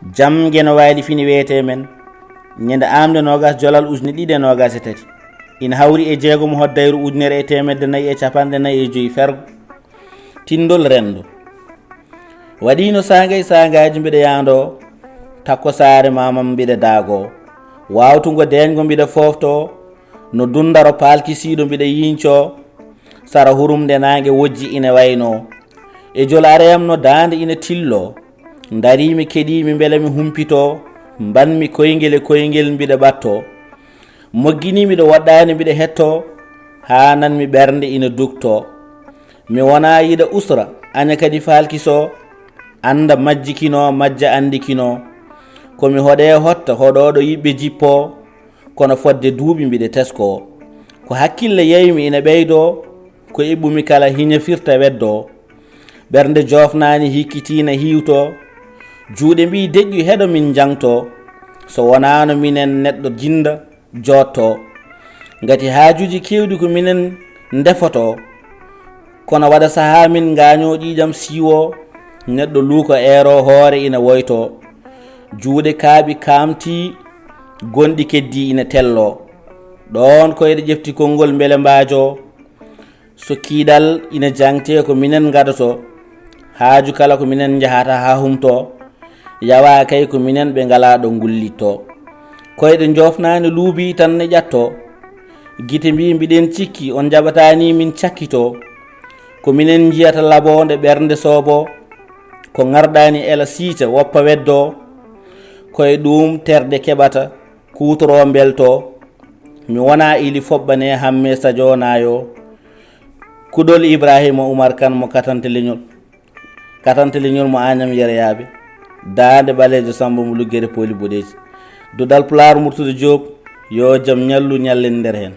jamge no waali fini wiyete men ñande amde nogas jolal ujune ɗiɗi e nogas e tati ina hawri e jeegom hoddayru ujunere e temedde nayyi e capanɗe nayyi e joyi fergo tindol rendo waɗino sangaji mbiɗa yando takko saare mamam mbiɗa daago wawtugo deñgo mbiɗa fofto no dundaro palkisiɗo mbiɗa yinco sara hurumde nangue wojji ina wayno e jolareyam no dande ina tillo darimi keɗimi beele mi humpito banmi koyguel e koyguel mbiɗa ɓatto moggini miɗo waɗɗani mbiɗa hetto ha nanmi ɓernde ina dukto mi wona yiɗa usra ane kadi falkiso anda majjikino majja andikino komi hoɗe hotta hoɗoɗo yiɓɓe jippo kono fodde duuɓi mbiɗa tesko ko hakkille yeymi ina ɓeydo ko iɓɓumi kala hiña firta weddo ɓernde jofnani hikkitina hiwto juuɗe mbi deƴƴu heɗo min jangto so wonano minen neɗɗo jinda jotto gati haajuji kewɗi ko minen ndefoto kono waɗa saaha min gaño ƴiƴam siwo neɗɗo luuko eero hoore ina woyto juuɗe kaaɓi kamti gonɗi keddi ina tello ɗon koyɗe ƴefti konngol beele mbajo so kiiɗal ina jangte ko minen gadoto haaju kala ko minen jahata ha humto yawa kay ko minen ɓe ngala ɗo gullitto koyɗe jofnani luubi tan ne ƴatto guite mbi mbiɗen cikki on jaɓatani min cakkito ko minen jiyata labonde ɓernde soobo ko garɗani ela siita woppa weddo koye ɗum terde keɓata kutoro belto mi wona ili foɓɓane hamme sadio nayo kuɗol ibrahima oumar kane mo katante leñol mo agnam yereyaɓe dande balejo samba mo luggere poli boɗeji dudal pulaar murtude Diop yo jaam ñallu ñallen nder hen